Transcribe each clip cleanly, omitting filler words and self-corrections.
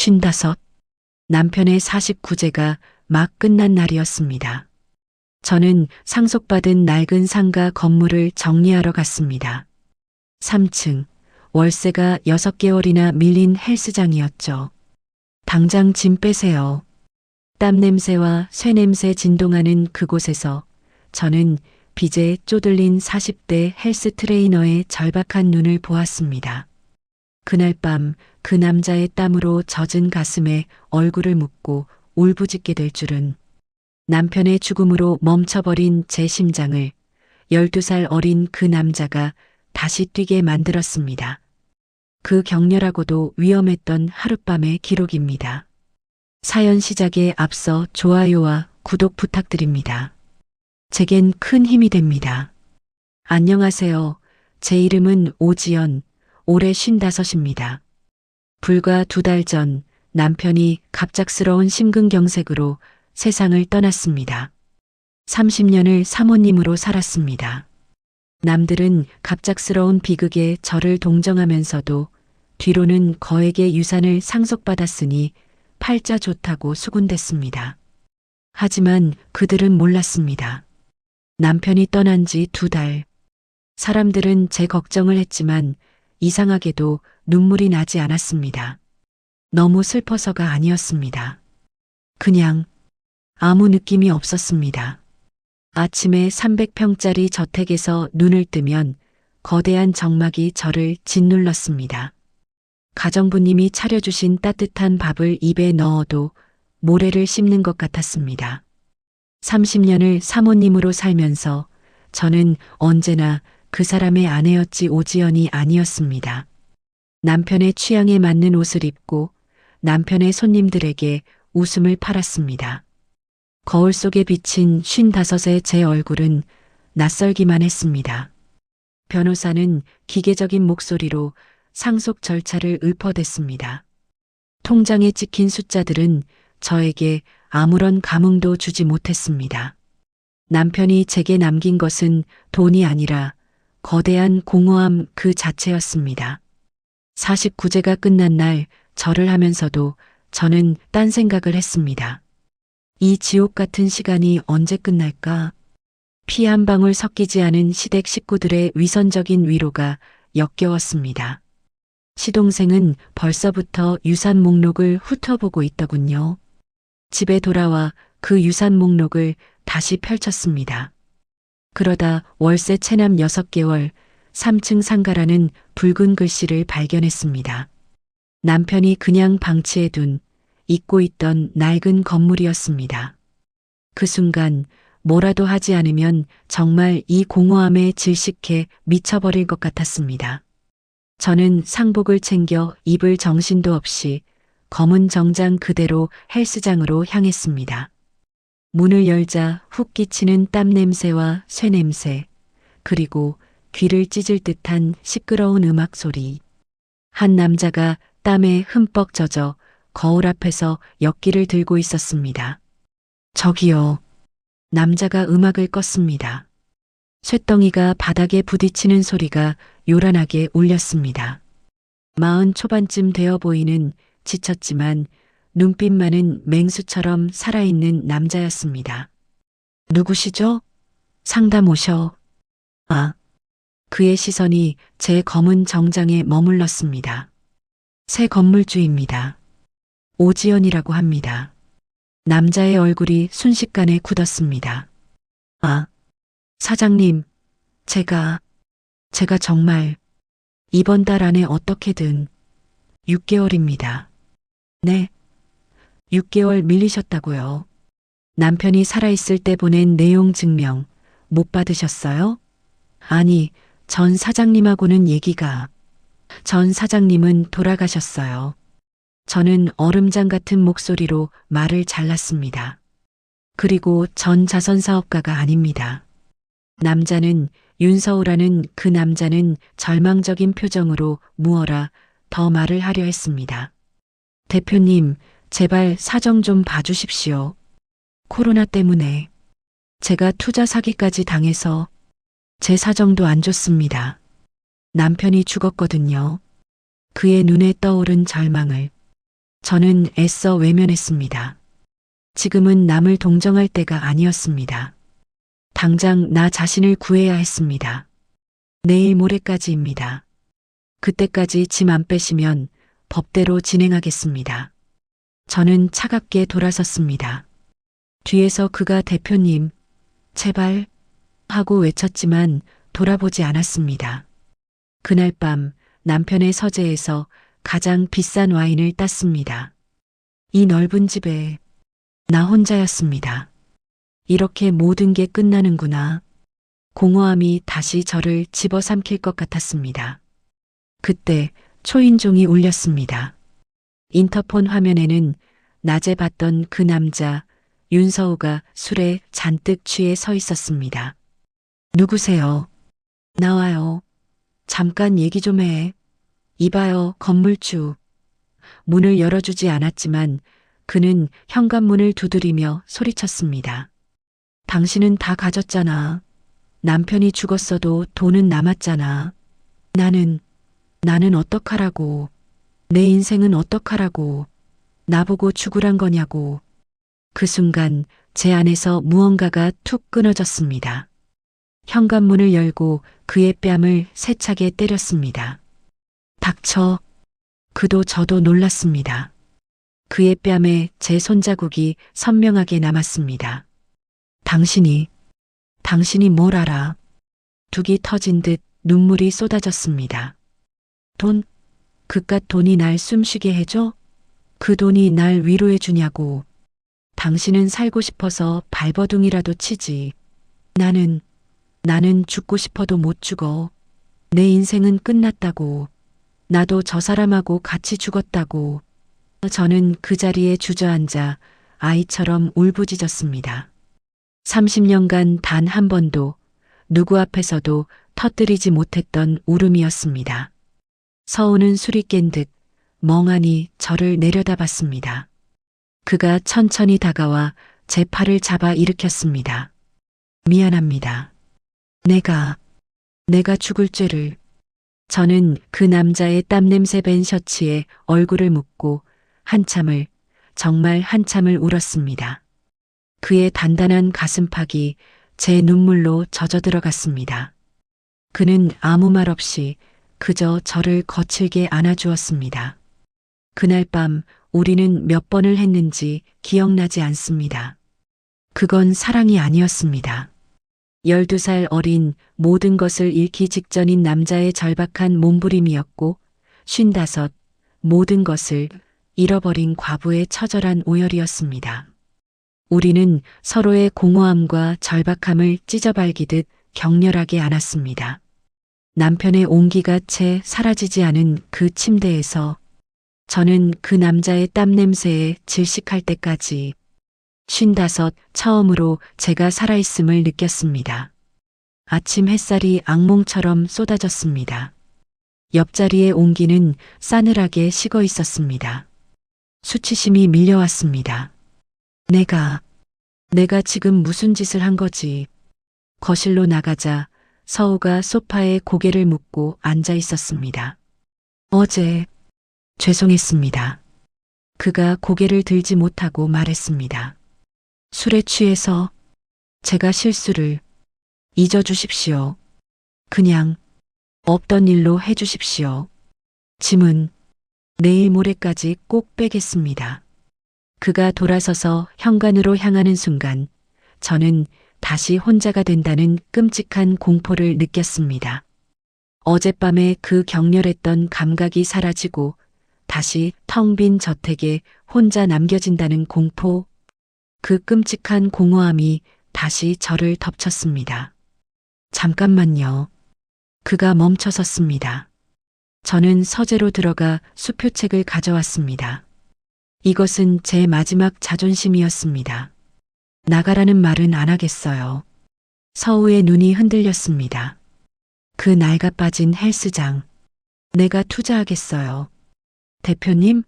55. 남편의 49제가 막 끝난 날이었습니다. 저는 상속받은 낡은 상가 건물을 정리하러 갔습니다. 3층, 월세가 6개월이나 밀린 헬스장이었죠. 당장 짐 빼세요. 땀 냄새와 쇠 냄새 진동하는 그곳에서 저는 빚에 쪼들린 40대 헬스 트레이너의 절박한 눈을 보았습니다. 그날 밤 그 남자의 땀으로 젖은 가슴에 얼굴을 묻고 울부짖게 될 줄은, 남편의 죽음으로 멈춰버린 제 심장을 12살 어린 그 남자가 다시 뛰게 만들었습니다. 그 격렬하고도 위험했던 하룻밤의 기록입니다. 사연 시작에 앞서 좋아요와 구독 부탁드립니다. 제겐 큰 힘이 됩니다. 안녕하세요. 제 이름은 오지연, 올해 55입니다. 불과 2달 전 남편이 갑작스러운 심근경색으로 세상을 떠났습니다. 30년을 사모님으로 살았습니다. 남들은 갑작스러운 비극에 저를 동정하면서도 뒤로는 거액의 유산을 상속받았으니 팔자 좋다고 수군댔습니다. 하지만 그들은 몰랐습니다. 남편이 떠난 지 2달. 사람들은 제 걱정을 했지만 이상하게도 눈물이 나지 않았습니다. 너무 슬퍼서가 아니었습니다. 그냥 아무 느낌이 없었습니다. 아침에 300평짜리 저택에서 눈을 뜨면 거대한 정막이 저를 짓눌렀습니다. 가정부님이 차려주신 따뜻한 밥을 입에 넣어도 모래를 씹는 것 같았습니다. 30년을 사모님으로 살면서 저는 언제나 그 사람의 아내였지 오지연이 아니었습니다. 남편의 취향에 맞는 옷을 입고 남편의 손님들에게 웃음을 팔았습니다. 거울 속에 비친 55의 제 얼굴은 낯설기만 했습니다. 변호사는 기계적인 목소리로 상속 절차를 읊어댔습니다. 통장에 찍힌 숫자들은 저에게 아무런 감흥도 주지 못했습니다. 남편이 제게 남긴 것은 돈이 아니라 거대한 공허함 그 자체였습니다. 49제가 끝난 날 절을 하면서도 저는 딴 생각을 했습니다. 이 지옥 같은 시간이 언제 끝날까? 피 한 방울 섞이지 않은 시댁 식구들의 위선적인 위로가 역겨웠습니다. 시동생은 벌써부터 유산 목록을 훑어보고 있더군요. 집에 돌아와 그 유산 목록을 다시 펼쳤습니다. 그러다 월세 체납 6개월, 3층 상가라는 붉은 글씨를 발견했습니다. 남편이 그냥 방치해둔 잊고 있던 낡은 건물이었습니다. 그 순간 뭐라도 하지 않으면 정말 이 공허함에 질식해 미쳐버릴 것 같았습니다. 저는 상복을 챙겨 입을 정신도 없이 검은 정장 그대로 헬스장으로 향했습니다. 문을 열자 훅 끼치는 땀 냄새와 쇠 냄새, 그리고 귀를 찢을 듯한 시끄러운 음악 소리. 한 남자가 땀에 흠뻑 젖어 거울 앞에서 역기를 들고 있었습니다. 저기요. 남자가 음악을 껐습니다. 쇳덩이가 바닥에 부딪히는 소리가 요란하게 울렸습니다. 40 초반쯤 되어 보이는 지쳤지만 눈빛만은 맹수처럼 살아있는 남자였습니다. 누구시죠? 상담 오셔. 아. 그의 시선이 제 검은 정장에 머물렀습니다. 새 건물주입니다. 오지연이라고 합니다. 남자의 얼굴이 순식간에 굳었습니다. 아, 사장님, 제가 정말 이번 달 안에 어떻게든 6개월입니다. 네, 6개월 밀리셨다고요. 남편이 살아있을 때 보낸 내용 증명 못 받으셨어요? 아니, 전 사장님하고는 얘기가. 전 사장님은 돌아가셨어요. 저는 얼음장 같은 목소리로 말을 잘랐습니다. 그리고 전 자선사업가가 아닙니다. 남자는 윤서우라는 그 남자는 절망적인 표정으로 무어라 더 말을 하려 했습니다. 대표님, 제발 사정 좀 봐주십시오. 코로나 때문에 제가 투자 사기까지 당해서 제 사정도 안 좋습니다. 남편이 죽었거든요. 그의 눈에 떠오른 절망을 저는 애써 외면했습니다. 지금은 남을 동정할 때가 아니었습니다. 당장 나 자신을 구해야 했습니다. 내일 모레까지입니다. 그때까지 짐 안 빼시면 법대로 진행하겠습니다. 저는 차갑게 돌아섰습니다. 뒤에서 그가 대표님, 제발 하고 외쳤지만 돌아보지 않았습니다. 그날 밤 남편의 서재에서 가장 비싼 와인을 땄습니다. 이 넓은 집에 나 혼자였습니다. 이렇게 모든 게 끝나는구나. 공허함이 다시 저를 집어삼킬 것 같았습니다. 그때 초인종이 울렸습니다. 인터폰 화면에는 낮에 봤던 그 남자 윤서우가 술에 잔뜩 취해 서 있었습니다. 누구세요? 나와요. 잠깐 얘기 좀 해. 이봐요, 건물주. 문을 열어주지 않았지만 그는 현관문을 두드리며 소리쳤습니다. 당신은 다 가졌잖아. 남편이 죽었어도 돈은 남았잖아. 나는 어떡하라고. 내 인생은 어떡하라고. 나보고 죽으란 거냐고. 그 순간 제 안에서 무언가가 툭 끊어졌습니다. 현관문을 열고 그의 뺨을 세차게 때렸습니다. 닥쳐. 그도 저도 놀랐습니다. 그의 뺨에 제 손자국이 선명하게 남았습니다. 당신이 뭘 알아? 둑이 터진 듯 눈물이 쏟아졌습니다. 돈? 그깟 돈이 날 숨쉬게 해줘? 그 돈이 날 위로해 주냐고. 당신은 살고 싶어서 발버둥이라도 치지. 나는 죽고 싶어도 못 죽어. 내 인생은 끝났다고. 나도 저 사람하고 같이 죽었다고. 저는 그 자리에 주저앉아 아이처럼 울부짖었습니다. 30년간 단 한 번도 누구 앞에서도 터뜨리지 못했던 울음이었습니다. 서우는 술이 깬 듯 멍하니 저를 내려다봤습니다. 그가 천천히 다가와 제 팔을 잡아 일으켰습니다. 미안합니다. 내가 죽을 죄를. 저는 그 남자의 땀냄새 밴 셔츠에 얼굴을 묻고 정말 한참을 울었습니다. 그의 단단한 가슴팍이 제 눈물로 젖어 들어갔습니다. 그는 아무 말 없이 그저 저를 거칠게 안아주었습니다. 그날 밤 우리는 몇 번을 했는지 기억나지 않습니다. 그건 사랑이 아니었습니다. 12살 어린 모든 것을 잃기 직전인 남자의 절박한 몸부림이었고 55 모든 것을 잃어버린 과부의 처절한 오열이었습니다. 우리는 서로의 공허함과 절박함을 찢어발기듯 격렬하게 안았습니다. 남편의 온기가 채 사라지지 않은 그 침대에서 저는 그 남자의 땀 냄새에 질식할 때까지 55 처음으로 제가 살아있음을 느꼈습니다. 아침 햇살이 악몽처럼 쏟아졌습니다. 옆자리의 온기는 싸늘하게 식어 있었습니다. 수치심이 밀려왔습니다. 내가 지금 무슨 짓을 한 거지? 거실로 나가자 서우가 소파에 고개를 묻고 앉아 있었습니다. 어제 죄송했습니다. 그가 고개를 들지 못하고 말했습니다. 술에 취해서 제가 실수를 잊어주십시오. 그냥 없던 일로 해주십시오. 짐은 내일 모레까지 꼭 빼겠습니다. 그가 돌아서서 현관으로 향하는 순간 저는 다시 혼자가 된다는 끔찍한 공포를 느꼈습니다. 어젯밤에 그 격렬했던 감각이 사라지고 다시 텅 빈 저택에 혼자 남겨진다는 공포, 그 끔찍한 공허함이 다시 저를 덮쳤습니다. 잠깐만요. 그가 멈춰섰습니다. 저는 서재로 들어가 수표책을 가져왔습니다. 이것은 제 마지막 자존심이었습니다. 나가라는 말은 안 하겠어요. 서우의 눈이 흔들렸습니다. 그 낡아 빠진 헬스장. 내가 투자하겠어요. 대표님?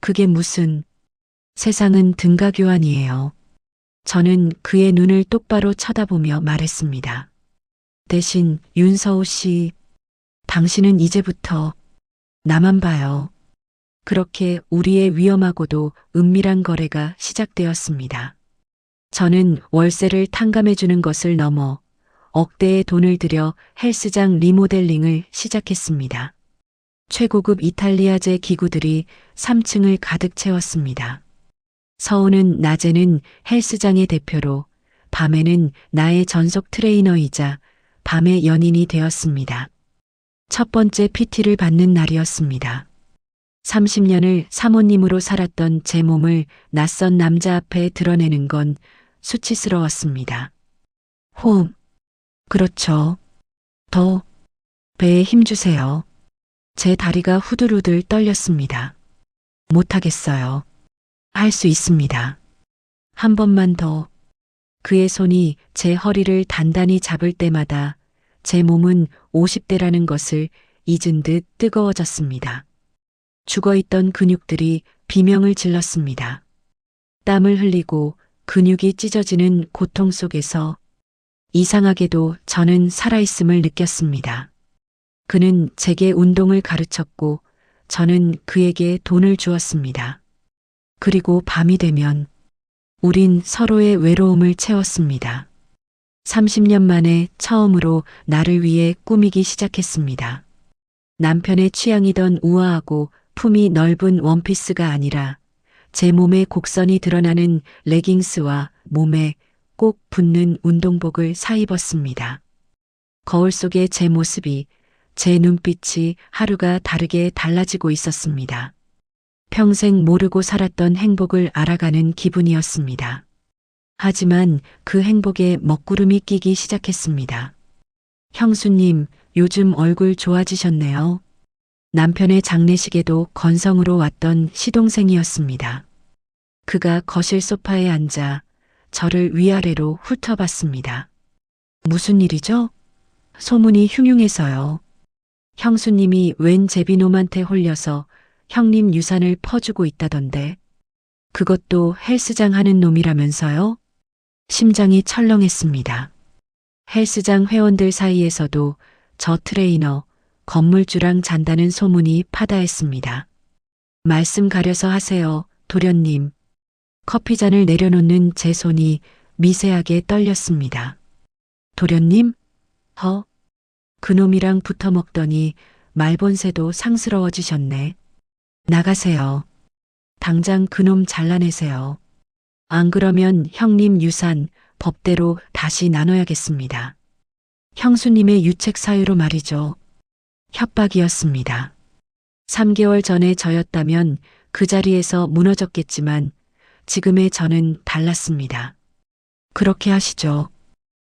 그게 무슨... 세상은 등가 교환이에요. 저는 그의 눈을 똑바로 쳐다보며 말했습니다. 대신 윤서우 씨, 당신은 이제부터 나만 봐요. 그렇게 우리의 위험하고도 은밀한 거래가 시작되었습니다. 저는 월세를 탕감해주는 것을 넘어 억대의 돈을 들여 헬스장 리모델링을 시작했습니다. 최고급 이탈리아제 기구들이 3층을 가득 채웠습니다. 서우는 낮에는 헬스장의 대표로, 밤에는 나의 전속 트레이너이자 밤의 연인이 되었습니다. 첫 번째 PT를 받는 날이었습니다. 30년을 사모님으로 살았던 제 몸을 낯선 남자 앞에 드러내는 건 수치스러웠습니다. 호흡. 그렇죠. 더. 배에 힘주세요. 제 다리가 후들후들 떨렸습니다. 못하겠어요. 할 수 있습니다. 한 번만 더. 그의 손이 제 허리를 단단히 잡을 때마다 제 몸은 50대라는 것을 잊은 듯 뜨거워졌습니다. 죽어있던 근육들이 비명을 질렀습니다. 땀을 흘리고 근육이 찢어지는 고통 속에서 이상하게도 저는 살아있음을 느꼈습니다. 그는 제게 운동을 가르쳤고 저는 그에게 돈을 주었습니다. 그리고 밤이 되면 우린 서로의 외로움을 채웠습니다. 30년 만에 처음으로 나를 위해 꾸미기 시작했습니다. 남편의 취향이던 우아하고 품이 넓은 원피스가 아니라 제 몸의 곡선이 드러나는 레깅스와 몸에 꼭 붙는 운동복을 사입었습니다. 거울 속의 제 모습이, 제 눈빛이 하루가 다르게 달라지고 있었습니다. 평생 모르고 살았던 행복을 알아가는 기분이었습니다. 하지만 그 행복에 먹구름이 끼기 시작했습니다. 형수님, 요즘 얼굴 좋아지셨네요. 남편의 장례식에도 건성으로 왔던 시동생이었습니다. 그가 거실 소파에 앉아 저를 위아래로 훑어봤습니다. 무슨 일이죠? 소문이 흉흉해서요. 형수님이 웬 제비놈한테 홀려서 형님 유산을 퍼주고 있다던데. 그것도 헬스장 하는 놈이라면서요? 심장이 철렁했습니다. 헬스장 회원들 사이에서도 저 트레이너, 건물주랑 잔다는 소문이 파다했습니다. 말씀 가려서 하세요, 도련님. 커피잔을 내려놓는 제 손이 미세하게 떨렸습니다. 도련님? 그놈이랑 붙어 먹더니 말본새도 상스러워지셨네. 나가세요. 당장 그놈 잘라내세요. 안 그러면 형님 유산 법대로 다시 나눠야겠습니다. 형수님의 유책 사유로 말이죠. 협박이었습니다. 3개월 전에 저였다면 그 자리에서 무너졌겠지만 지금의 저는 달랐습니다. 그렇게 하시죠.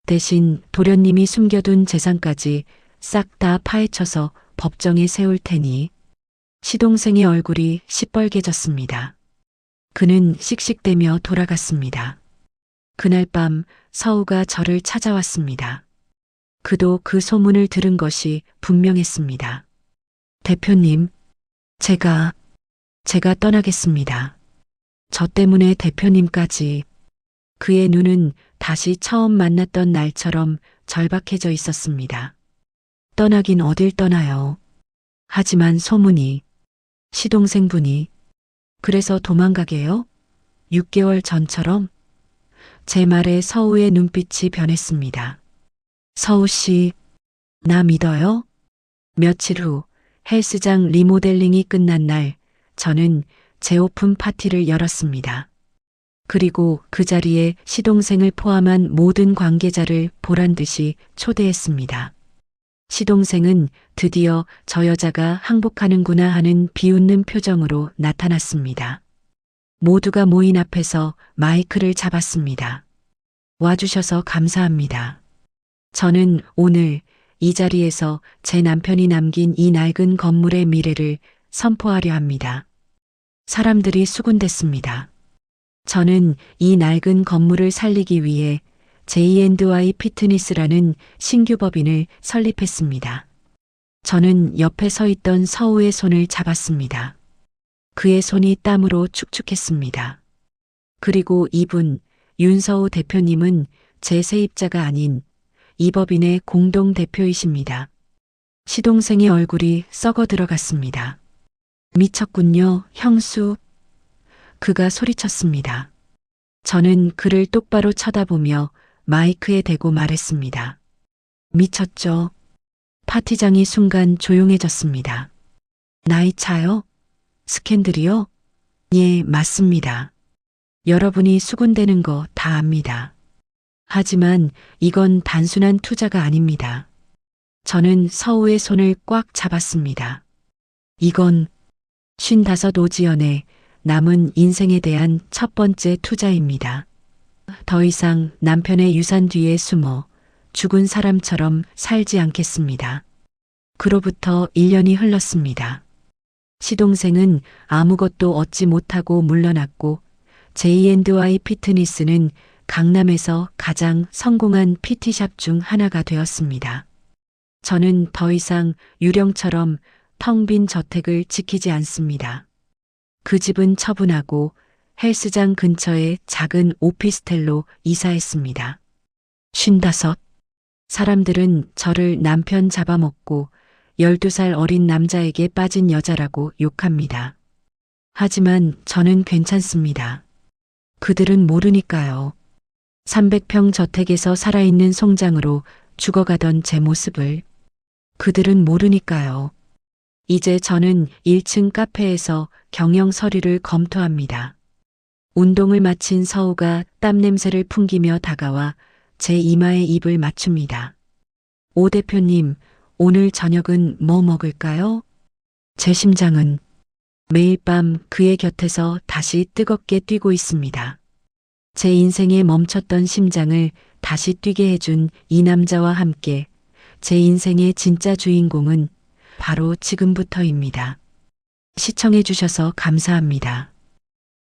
대신 도련님이 숨겨둔 재산까지 싹 다 파헤쳐서 법정에 세울 테니. 시동생의 얼굴이 시뻘개졌습니다. 그는 씩씩대며 돌아갔습니다. 그날 밤 서우가 저를 찾아왔습니다. 그도 그 소문을 들은 것이 분명했습니다. 대표님, 제가 떠나겠습니다. 저 때문에 대표님까지. 그의 눈은 다시 처음 만났던 날처럼 절박해져 있었습니다. 떠나긴 어딜 떠나요. 하지만 소문이, 시동생분이, 그래서 도망가게요? 6개월 전처럼? 제 말에 서우의 눈빛이 변했습니다. 서우 씨, 나 믿어요? 며칠 후 헬스장 리모델링이 끝난 날 저는 재오픈 파티를 열었습니다. 그리고 그 자리에 시동생을 포함한 모든 관계자를 보란듯이 초대했습니다. 시동생은 드디어 저 여자가 항복하는구나 하는 비웃는 표정으로 나타났습니다. 모두가 모인 앞에서 마이크를 잡았습니다. 와주셔서 감사합니다. 저는 오늘 이 자리에서 제 남편이 남긴 이 낡은 건물의 미래를 선포하려 합니다. 사람들이 수군댔습니다. 저는 이 낡은 건물을 살리기 위해 J&Y 피트니스라는 신규 법인을 설립했습니다. 저는 옆에 서 있던 서우의 손을 잡았습니다. 그의 손이 땀으로 축축했습니다. 그리고 이분, 윤서우 대표님은 제 세입자가 아닌 이 법인의 공동 대표이십니다. 시동생의 얼굴이 썩어 들어갔습니다. 미쳤군요, 형수. 그가 소리쳤습니다. 저는 그를 똑바로 쳐다보며 마이크에 대고 말했습니다. 미쳤죠? 파티장이 순간 조용해졌습니다. 나이 차요? 스캔들이요? 예, 맞습니다. 여러분이 수군대는 거 다 압니다. 하지만 이건 단순한 투자가 아닙니다. 저는 서우의 손을 꽉 잡았습니다. 이건 55 오지연의 남은 인생에 대한 첫 번째 투자입니다. 더 이상 남편의 유산 뒤에 숨어 죽은 사람처럼 살지 않겠습니다. 그로부터 1년이 흘렀습니다. 시동생은 아무것도 얻지 못하고 물러났고 J&Y 피트니스는 강남에서 가장 성공한 PT샵 중 하나가 되었습니다. 저는 더 이상 유령처럼 텅 빈 저택을 지키지 않습니다. 그 집은 처분하고 헬스장 근처의 작은 오피스텔로 이사했습니다. 55. 사람들은 저를 남편 잡아먹고 12살 어린 남자에게 빠진 여자라고 욕합니다. 하지만 저는 괜찮습니다. 그들은 모르니까요. 300평 저택에서 살아있는 송장으로 죽어가던 제 모습을. 그들은 모르니까요. 이제 저는 1층 카페에서 경영 서류를 검토합니다. 운동을 마친 서우가 땀 냄새를 풍기며 다가와 제 이마에 입을 맞춥니다. 오 대표님, 오늘 저녁은 뭐 먹을까요? 제 심장은 매일 밤 그의 곁에서 다시 뜨겁게 뛰고 있습니다. 제 인생에 멈췄던 심장을 다시 뛰게 해준 이 남자와 함께 제 인생의 진짜 주인공은 바로 지금부터입니다. 시청해 주셔서 감사합니다.